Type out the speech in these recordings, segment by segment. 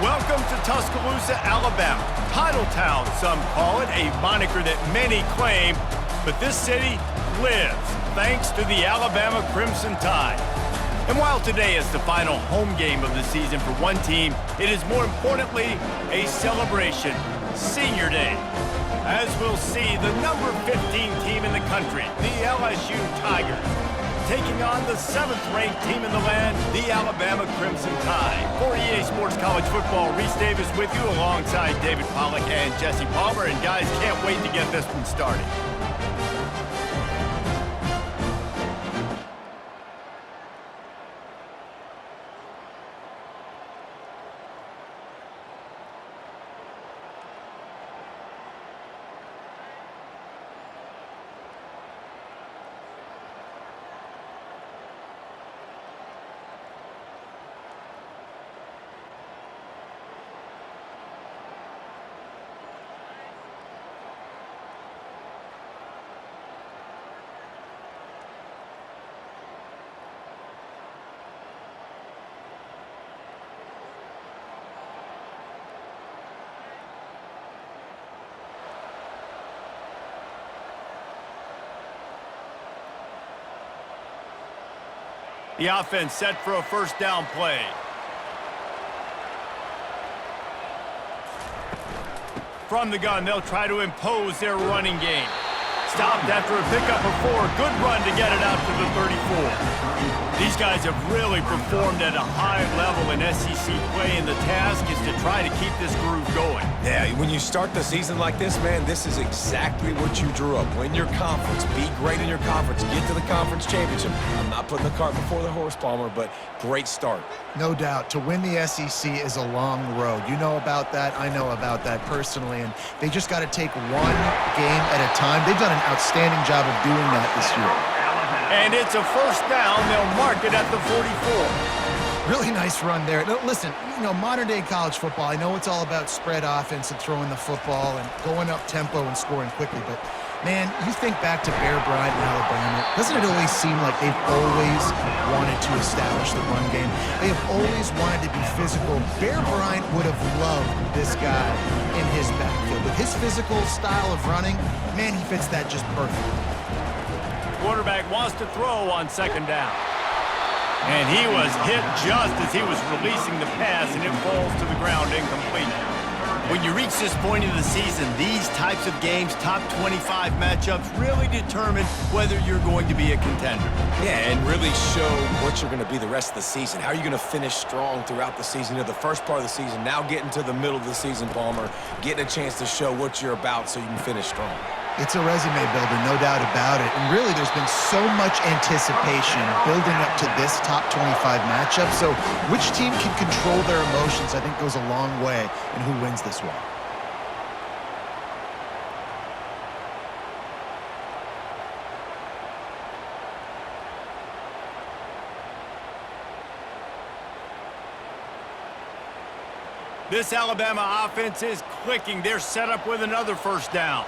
Welcome to Tuscaloosa, Alabama. Titletown, some call it, a moniker that many claim, but this city lives thanks to the Alabama Crimson Tide. And while today is the final home game of the season for one team, it is more importantly a celebration, Senior Day. As we'll see, the number 15 team in the country, the LSU Tigers, taking on the 7th-ranked team in the land, the Alabama Crimson Tide. For EA Sports College Football, Reese Davis with you alongside David Pollack and Jesse Palmer. And guys, can't wait to get this one started. The offense set for a first down play. From the gun, they'll try to impose their running game. Stopped after a pickup of 4. Good run to get it out to the 34. These guys have really performed at a high level in SEC play, and the task is to try to keep this groove going. Yeah, when you start the season like this, man, this is exactly what you drew up. Win your conference, be great in your conference, get to the conference championship. I'm not putting the cart before the horse, Palmer, but great start. No doubt. To win the SEC is a long road. You know about that. I know about that personally, and they just got to take one game at a time. They've done an outstanding job of doing that this year. And it's a first down. They'll mark it at the 44. Really nice run there. Now, listen, you know, modern-day college football, I know it's all about spread offense and throwing the football and going up tempo and scoring quickly, but, man, you think back to Bear Bryant in Alabama, doesn't it always seem like they've always wanted to establish the run game? They have always wanted to be physical. Bear Bryant would have loved this guy in his backfield. With his physical style of running, man, he fits that just perfectly. Quarterback wants to throw on second down. And he was hit just as he was releasing the pass, and it falls to the ground incomplete. When you reach this point of the season, these types of games, top 25 matchups, really determine whether you're going to be a contender. Yeah, and really show what you're going to be the rest of the season. How are you going to finish strong throughout the season? You know, the first part of the season, now getting to the middle of the season, Palmer, getting a chance to show what you're about so you can finish strong. It's a resume builder, no doubt about it. And really, there's been so much anticipation building up to this top 25 matchup. So which team can control their emotions, I think, goes a long way in who wins this one. This Alabama offense is clicking. They're set up with another first down.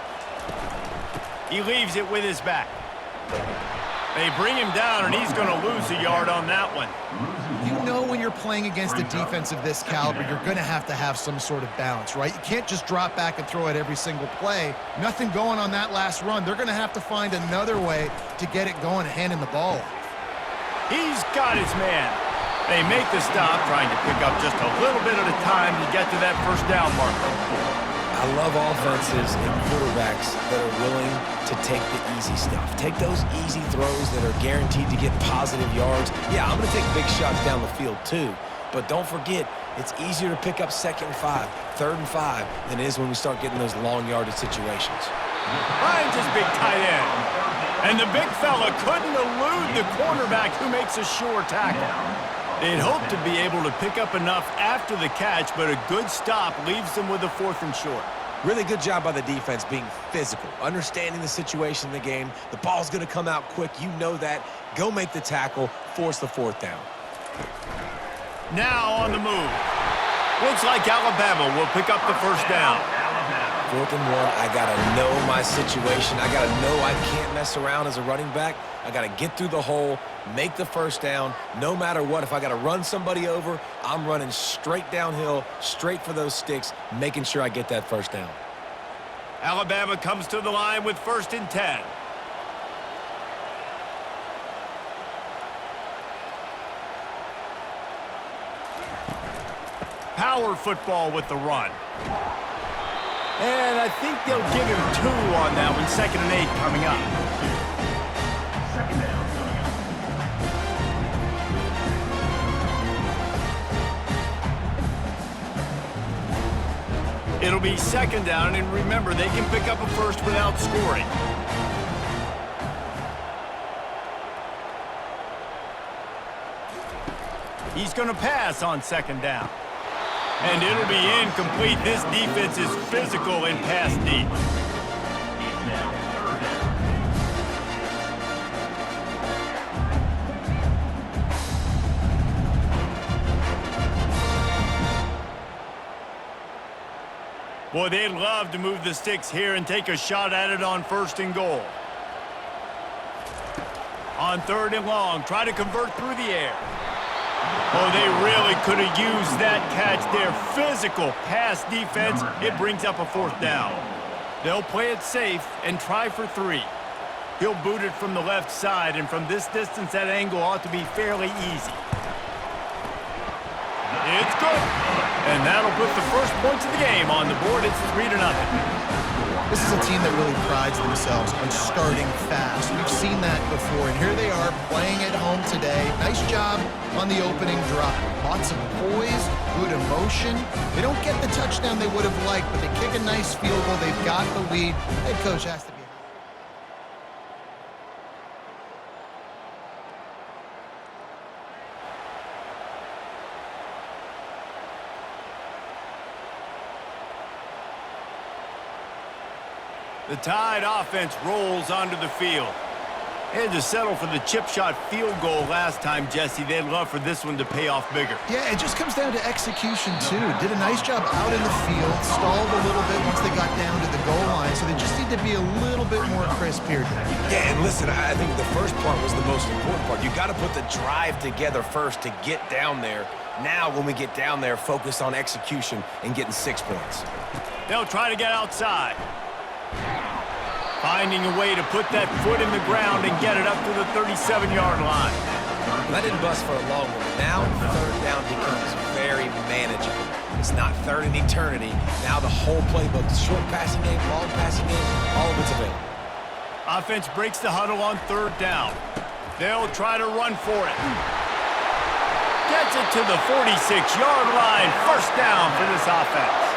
He leaves it with his back. They bring him down, and he's going to lose a yard on that one. You know when you're playing against a defense of this caliber, you're going to have some sort of balance, right? You can't just drop back and throw it every single play. Nothing going on that last run. They're going to have to find another way to get it going and handing the ball off. He's got his man. They make the stop, trying to pick up just a little bit at a time to get to that first down marker. I love offenses and quarterbacks that are willing to take the easy stuff. Take those easy throws that are guaranteed to get positive yards. Yeah, I'm going to take big shots down the field too. But don't forget, it's easier to pick up 2nd and 5, 3rd and 5 than it is when we start getting those long yardage situations. Finds his big tight end. And the big fella couldn't elude the cornerback who makes a sure tackle. They'd hoped to be able to pick up enough after the catch, but a good stop leaves them with a 4th and short. Really good job by the defense being physical, understanding the situation in the game. The ball's going to come out quick. You know that. Go make the tackle, force the 4th down. Now on the move. Looks like Alabama will pick up the first down. 4th and 1. I got to know my situation. I got to know I can't mess around as a running back. I got to get through the hole, make the first down, no matter what. If I got to run somebody over, I'm running straight downhill, straight for those sticks, making sure I get that first down. Alabama comes to the line with 1st and 10. Power football with the run. And I think they'll give him 2 on that one. 2nd and 8 coming up. It'll be 2nd down, and remember, they can pick up a first without scoring. He's going to pass on 2nd down. And it'll be incomplete. This defense is physical and pass deep. Boy, they'd love to move the sticks here and take a shot at it on 1st and goal. On 3rd and long, try to convert through the air. Oh, they really could have used that catch there. Physical pass defense. It brings up a 4th down. They'll play it safe and try for 3. He'll boot it from the left side, and from this distance, that angle ought to be fairly easy. It's good. And that'll put the first points of the game on the board. It's 3-0. This is a team that really prides themselves on starting fast. We've seen that before, and here they are playing at home today. Nice job on the opening drive. Lots of poise, good emotion. They don't get the touchdown they would have liked, but they kick a nice field goal. They've got the lead. Head coach has to be happy. The Tide offense rolls onto the field. They had to settle for the chip shot field goal last time, Jesse. They'd love for this one to pay off bigger. Yeah, it just comes down to execution, too. Did a nice job out in the field, stalled a little bit once they got down to the goal line, so they just need to be a little bit more crisp here. Yeah, and listen, I think the first part was the most important part. You got to put the drive together first to get down there. Now, when we get down there, focus on execution and getting 6 points. They'll try to get outside. Finding a way to put that foot in the ground and get it up to the 37-yard line. That didn't bust for a long one. Now 3rd down becomes very manageable. It's not 3rd in eternity. Now the whole playbook, short passing game, long passing game, all of it's available. Offense breaks the huddle on 3rd down. They'll try to run for it. Gets it to the 46-yard line. 1st down for this offense.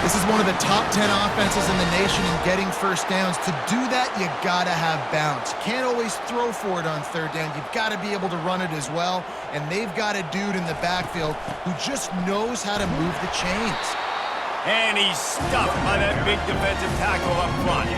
This is one of the top 10 offenses in the nation in getting first downs. To do that, you got to have bounce. You can't always throw for it on 3rd down. You've got to be able to run it as well. And they've got a dude in the backfield who just knows how to move the chains. And he's stuffed by that big defensive tackle up front.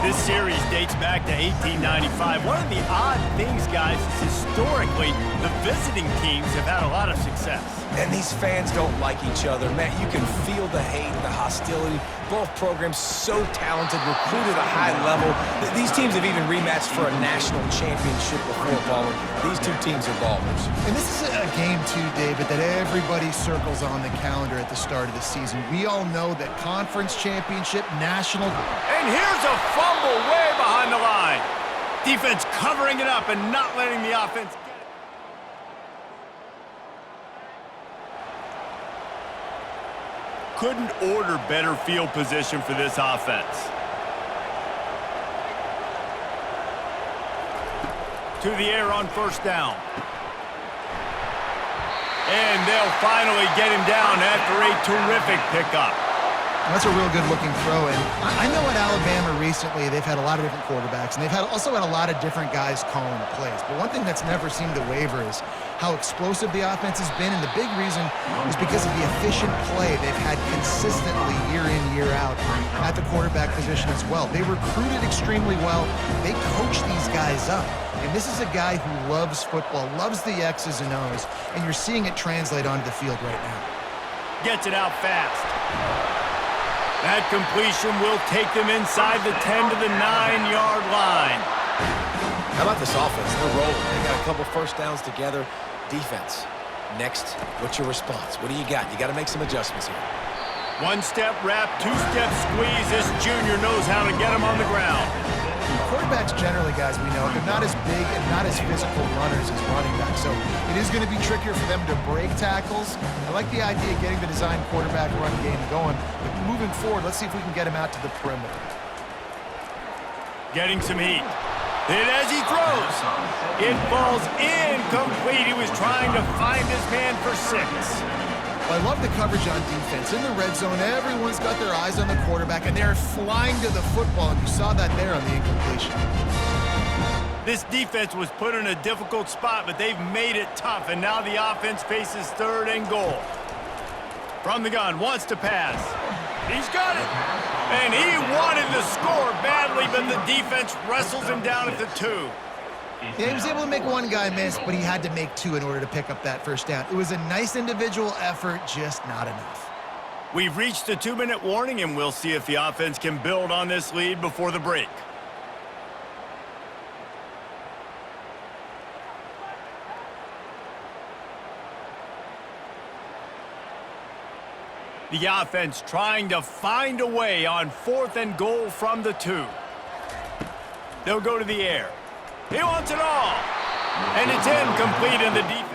This series dates back to 1895. One of the odd things, guys, is historically the visiting teams have had a lot of success. And these fans don't like each other. Man, you can feel the hate, the hostility. Both programs so talented, recruited at a high level. These teams have even rematched for a national championship before, Palmer. These 2 teams are ballers. And this is a game, too, David, that everybody circles on the calendar at the start of the season. We all know that conference championship, national... And here's a fumble way behind the line. Defense covering it up and not letting the offense get it. Couldn't order better field position for this offense. To the air on 1st down. And they'll finally get him down after a terrific pickup. That's a real good-looking throw. And I know at Alabama recently they've had a lot of different quarterbacks, and they've also had a lot of different guys calling plays. But one thing that's never seemed to waver is how explosive the offense has been, and the big reason is because of the efficient play they've had consistently year in, year out at the quarterback position as well. They recruited extremely well. They coach these guys up. And this is a guy who loves football, loves the X's and O's, and you're seeing it translate onto the field right now. Gets it out fast. That completion will take them inside the 10 to the 9-yard line. How about this offense? They're rolling. They got a couple first downs together. Defense. Next, what's your response? What do you got? You got to make some adjustments here. One-step wrap, two-step squeeze. This junior knows how to get him on the ground. Quarterbacks generally, guys, we know, they're not as big and not as physical runners as running backs, so it is going to be trickier for them to break tackles. I like the idea of getting the design quarterback run game going, but moving forward, let's see if we can get him out to the perimeter. Getting some heat. Hit as he throws. It falls incomplete. He was trying to find his man for 6. Well, I love the coverage on defense. In the red zone, everyone's got their eyes on the quarterback, and they're flying to the football, and you saw that there on the incompletion. This defense was put in a difficult spot, but they've made it tough, and now the offense faces 3rd and goal. From the gun, wants to pass. He's got it. And he wanted to score badly, but the defense wrestles him down at the 2. Yeah, he was able to make one guy miss, but he had to make 2 in order to pick up that first down. It was a nice individual effort, just not enough. We've reached the 2-minute warning, and we'll see if the offense can build on this lead before the break. The offense trying to find a way on 4th and goal from the 2. They'll go to the air. He wants it all. And it's incomplete in the defense.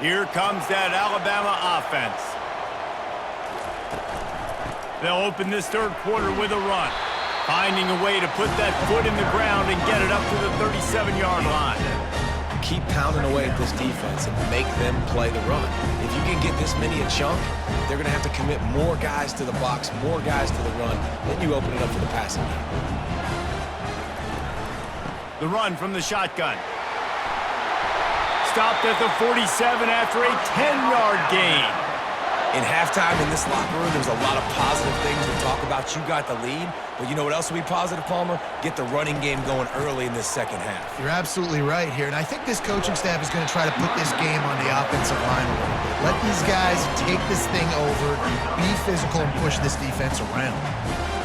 Here comes that Alabama offense. They'll open this 3rd quarter with a run, finding a way to put that foot in the ground and get it up to the 37-yard line. Keep pounding away at this defense and make them play the run. If you can get this many a chunk, they're going to have to commit more guys to the box, more guys to the run. Then you open it up for the passing game. The run from the shotgun. Stopped at the 47 after a 10-yard gain. In halftime in this locker room, there's a lot of positive things to talk about. You got the lead, but you know what else will be positive, Palmer? Get the running game going early in this second half. You're absolutely right here, and I think this coaching staff is going to try to put this game on the offensive line a little bit. Let these guys take this thing over, be physical, and push this defense around.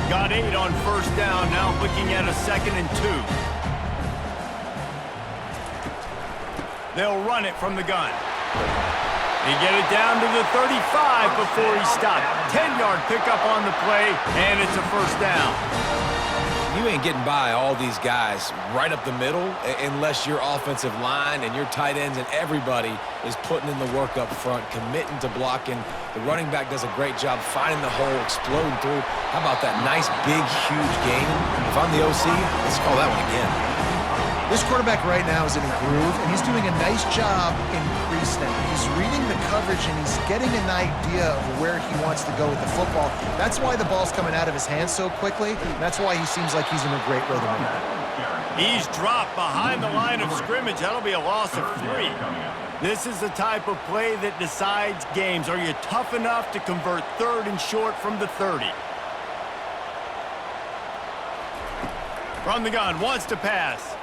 Got 8 on 1st down, now looking at a 2nd and 2. They'll run it from the gun. They get it down to the 35 before he stopped. 10-yard pickup on the play, and it's a 1st down. You ain't getting by all these guys right up the middle unless your offensive line and your tight ends and everybody is putting in the work up front, committing to blocking. The running back does a great job finding the hole, exploding through. How about that nice, big, huge gain? If I'm the OC, let's call that one again. This quarterback right now is in a groove, and he's doing a nice job in pre-snap. He's reading the coverage, and he's getting an idea of where he wants to go with the football. That's why the ball's coming out of his hands so quickly, and that's why he seems like he's in a great rhythm. He's dropped behind the line of scrimmage. That'll be a loss of 3. This is the type of play that decides games. Are you tough enough to convert 3rd and short from the 30? From the gun, wants to pass.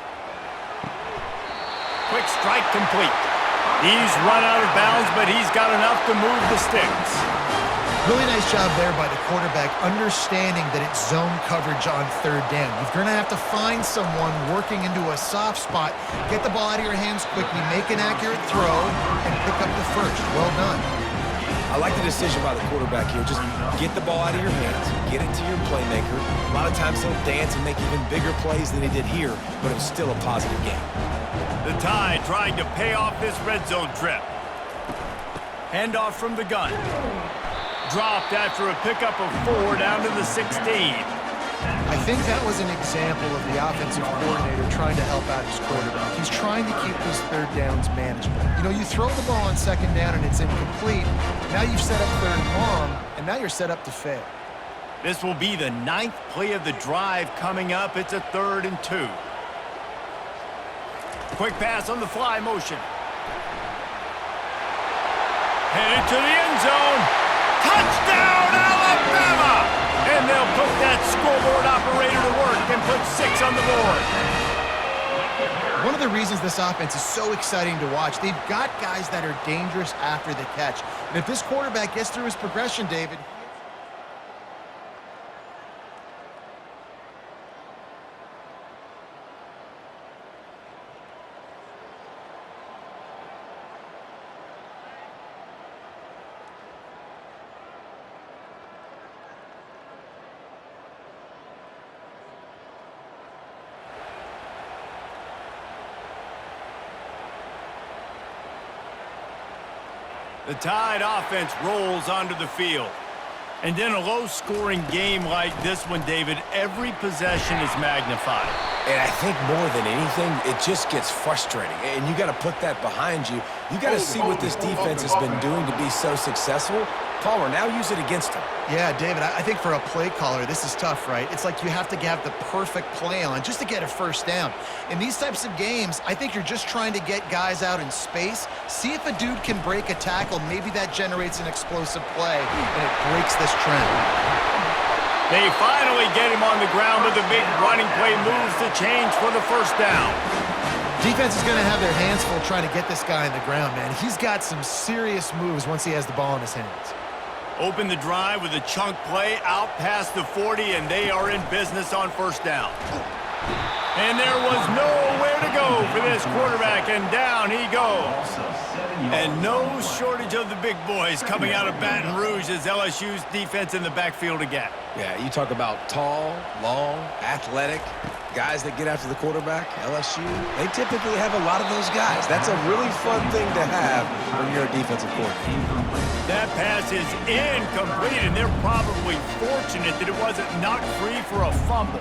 Quick strike complete. He's run out of bounds, but he's got enough to move the sticks. Really nice job there by the quarterback, understanding that it's zone coverage on 3rd down. You're going to have to find someone working into a soft spot, get the ball out of your hands quickly, make an accurate throw, and pick up the 1st. Well done. I like the decision by the quarterback here. Just get the ball out of your hands, get it to your playmaker. A lot of times he'll dance and make even bigger plays than he did here, but it was still a positive game. The Tide trying to pay off this red zone trip. Handoff from the gun. Dropped after a pickup of 4 down to the 16. I think that was an example of the offensive coordinator trying to help out his quarterback. He's trying to keep these 3rd downs manageable. You know, you throw the ball on 2nd down and it's incomplete. Now you've set up 3rd and long, and now you're set up to fail. This will be the 9th play of the drive coming up. It's a 3rd and 2. Quick pass on the fly motion. Headed to the end zone. Touchdown, Alabama! And they'll put that scoreboard operator to work and put 6 on the board. One of the reasons this offense is so exciting to watch, they've got guys that are dangerous after the catch. And if this quarterback gets through his progression, David... The Tide offense rolls onto the field. And in a low-scoring game like this one, David, every possession is magnified. And I think more than anything, it just gets frustrating. And you got to put that behind you. You got to see what this defense has been doing to be so successful. Palmer, now use it against them. Yeah, David, I think for a play caller, this is tough, right? It's like you have to have the perfect play on just to get a first down. In these types of games, I think you're just trying to get guys out in space, see if a dude can break a tackle. Maybe that generates an explosive play, and it breaks this trend. They finally get him on the ground with a big running play, moves the change for the first down. Defense is going to have their hands full trying to get this guy on the ground, man. He's got some serious moves once he has the ball in his hands. Open the drive with a chunk play out past the 40, and they are in business on first down. And there was nowhere to go for this quarterback, and down he goes. And no shortage of the big boys coming out of Baton Rouge as LSU's defense in the backfield again. Yeah, you talk about tall, long, athletic, guys that get after the quarterback, LSU, they typically have a lot of those guys. That's a really fun thing to have when you're a defensive coordinator. That pass is incomplete, and they're probably fortunate that it wasn't knocked free for a fumble.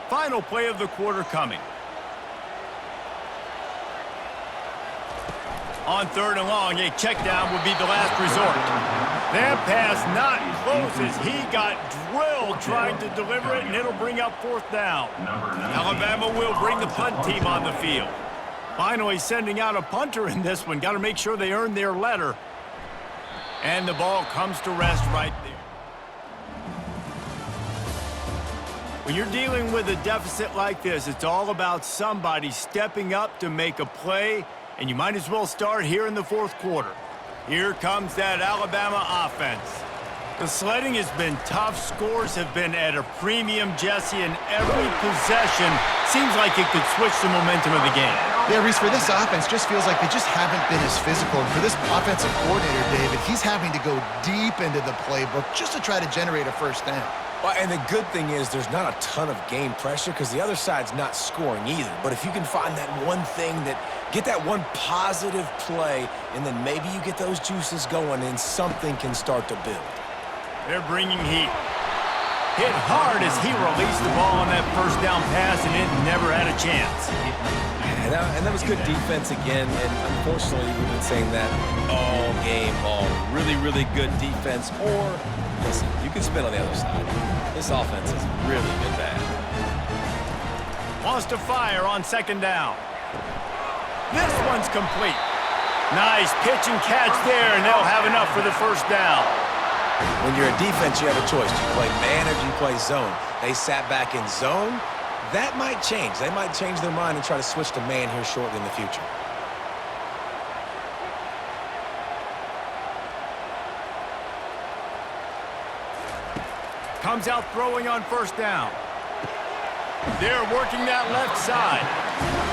Final play of the quarter coming. On 3rd and long, a check down would be the last resort. That pass not close as he got drilled trying to deliver it, and it'll bring up 4th down. Alabama will bring the punt team on the field. Finally sending out a punter in this one. Got to make sure they earn their letter. And the ball comes to rest right there. When you're dealing with a deficit like this, it's all about somebody stepping up to make a play, and you might as well start here in the 4th quarter. Here comes that Alabama offense. The sledding has been tough. Scores have been at a premium, Jesse, and every possession seems like it could switch the momentum of the game. Yeah, Reese, for this offense, just feels like they just haven't been as physical. And for this offensive coordinator, David, he's having to go deep into the playbook just to try to generate a first down. Well, and the good thing is there's not a ton of game pressure because the other side's not scoring either. But if you can find that one thing get that one positive play, and then maybe you get those juices going and something can start to build. They're bringing heat. Hit hard as he released the ball on that first down pass, and it never had a chance. And that was good defense again, and unfortunately we've been saying that all game long. Really, really good defense, or, listen, you can spin on the other side. This offense has really been bad. Wants to fire on 2nd down. This one's complete. Nice pitch and catch there, and they'll have enough for the first down. When you're a defense, you have a choice. Do you play man or do you play zone? They sat back in zone. That might change. They might change their mind and try to switch to man here shortly in the future. Comes out throwing on first down. They're working that left side.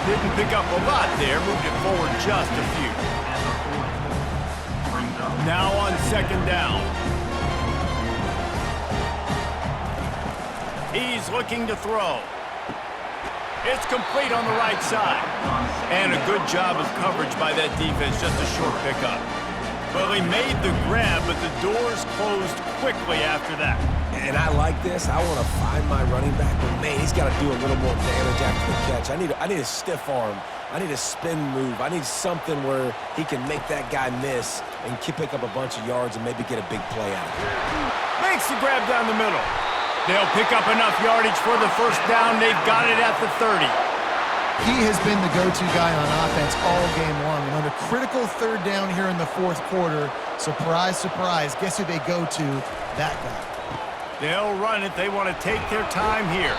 Didn't pick up a lot there. Moved it forward just a few. Now on 2nd down. He's looking to throw. It's complete on the right side. And a good job of coverage by that defense, just a short pickup. Well, he made the grab, but the doors closed quickly after that. And I like this. I want to find my running back, but man, he's got to do a little more damage after the catch. I need a stiff arm. I need a spin move. I need something where he can make that guy miss and pick up a bunch of yards and maybe get a big play out of it. Makes the grab down the middle. They'll pick up enough yardage for the first down. They've got it at the 30. He has been the go-to guy on offense all game long. And on a critical third down here in the fourth quarter, surprise, surprise, guess who they go to? That guy. They'll run it. They want to take their time here.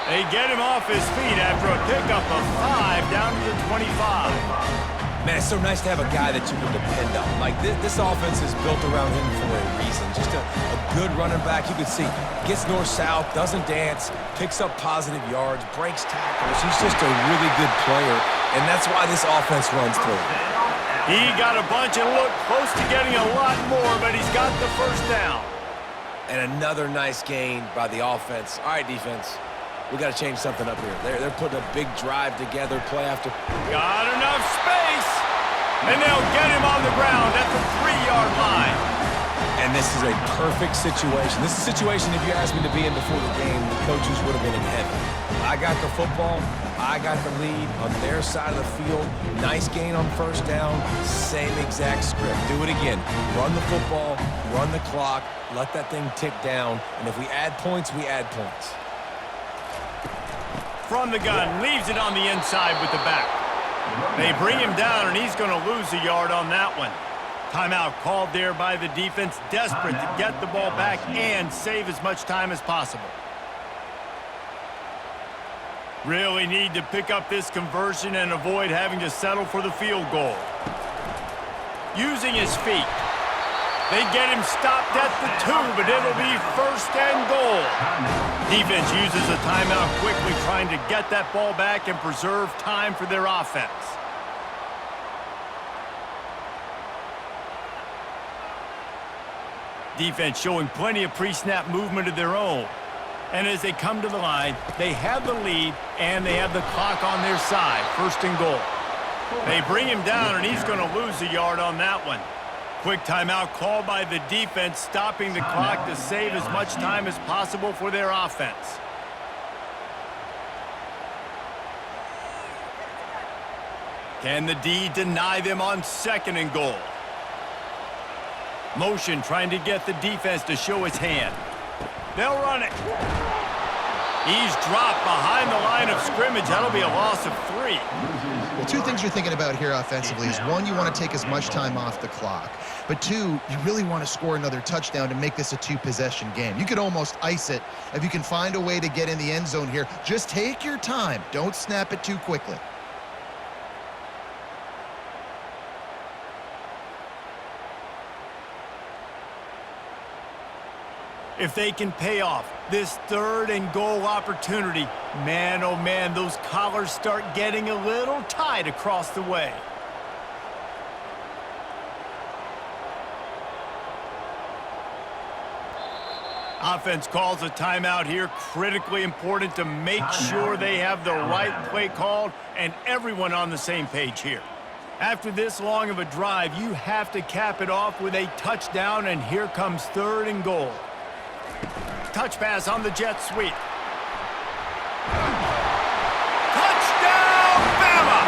They get him off his feet after a pickup of 5 down to the 25. Man, it's so nice to have a guy that you can depend on. Like, this offense is built around him for a reason. Just a good running back. You can see, gets north-south, doesn't dance, picks up positive yards, breaks tackles. He's just a really good player, and that's why this offense runs through him. He got a bunch and looked close to getting a lot more, but he's got the first down. And another nice gain by the offense. All right, defense. We got to change something up here. They're putting a big drive together, play after. Got enough space, and they'll get him on the ground at the 3-yard line. And this is a perfect situation. This is a situation, if you asked me to be in before the game, the coaches would have been in heaven. I got the football. I got the lead on their side of the field. Nice gain on first down. Same exact script. Do it again. Run the football, run the clock, let that thing tick down. And if we add points, we add points. From the gun, leaves it on the inside with the back. They bring him down, and he's going to lose a yard on that one. Timeout called there by the defense, desperate to get the ball back and save as much time as possible. Really need to pick up this conversion and avoid having to settle for the field goal. Using his feet. They get him stopped at the 2, but it'll be first and goal. Defense uses a timeout quickly, trying to get that ball back and preserve time for their offense. Defense showing plenty of pre-snap movement of their own. And as they come to the line, they have the lead and they have the clock on their side. First and goal. They bring him down, and he's going to lose a yard on that one. Quick timeout called by the defense, stopping the clock to save as much time as possible for their offense. Can the D deny them on second and goal? Motion trying to get the defense to show his hand. They'll run it. He's dropped behind the line of scrimmage. That'll be a loss of 3. Well, 2 things you're thinking about here offensively is, 1, you want to take as much time off the clock. But 2, you really want to score another touchdown to make this a 2-possession game. You could almost ice it if you can find a way to get in the end zone here. Just take your time. Don't snap it too quickly. If they can pay off this third and goal opportunity, man, oh man, those collars start getting a little tight across the way. Offense calls a timeout here. Critically important to make sure they have the right play called and everyone on the same page here. After this long of a drive, you have to cap it off with a touchdown, and here comes third and goal. Touch pass on the jet sweep. Touchdown, Bama!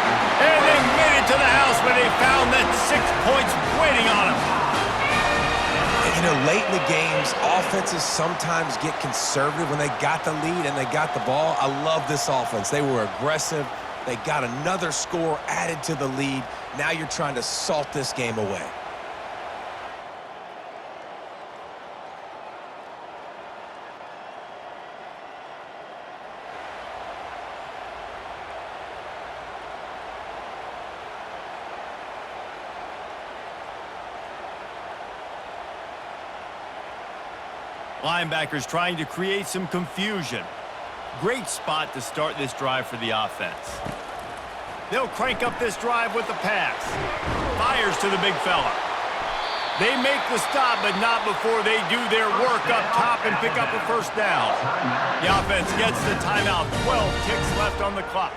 And they made it to the house when they found that 6 points waiting on them. You know, late in the games, offenses sometimes get conservative when they got the lead and they got the ball. I love this offense. They were aggressive. They got another score added to the lead. Now you're trying to salt this game away. Linebackers trying to create some confusion. Great spot to start this drive for the offense. They'll crank up this drive with the pass. Fires to the big fella. They make the stop, but not before they do their work up top and pick up a first down. The offense gets the timeout. 12 ticks left on the clock.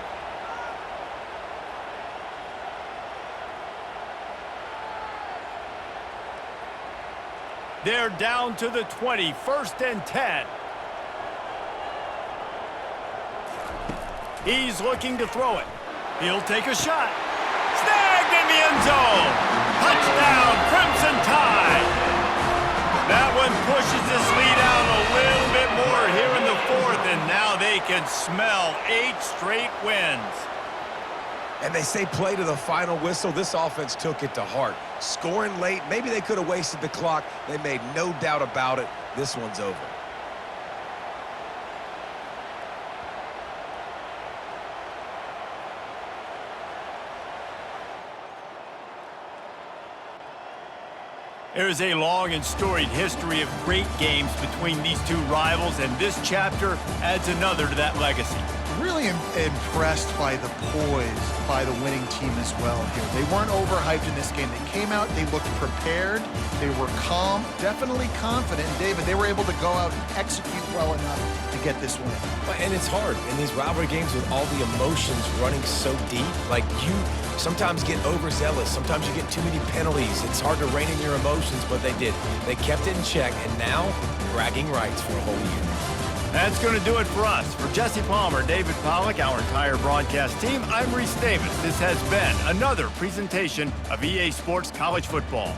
They're down to the 20, first and 10. He's looking to throw it. He'll take a shot. Snagged in the end zone. Touchdown, Crimson Tide. That one pushes this lead out a little bit more. Here can smell 8 straight wins. And they say play to the final whistle. This offense took it to heart. Scoring late, maybe they could have wasted the clock. They made no doubt about it. This one's over. There's a long and storied history of great games between these two rivals, and this chapter adds another to that legacy. Really impressed by the poise by the winning team as well here. They weren't overhyped in this game. They came out, they looked prepared, they were calm, definitely confident. And David, they were able to go out and execute well enough to get this win. And it's hard in these rivalry games with all the emotions running so deep. Like, you sometimes get overzealous. Sometimes you get too many penalties. It's hard to rein in your emotions, but they did. They kept it in check, and now bragging rights for a whole year. That's going to do it for us. For Jesse Palmer, David Pollack, our entire broadcast team, I'm Reese Davis. This has been another presentation of EA Sports College Football.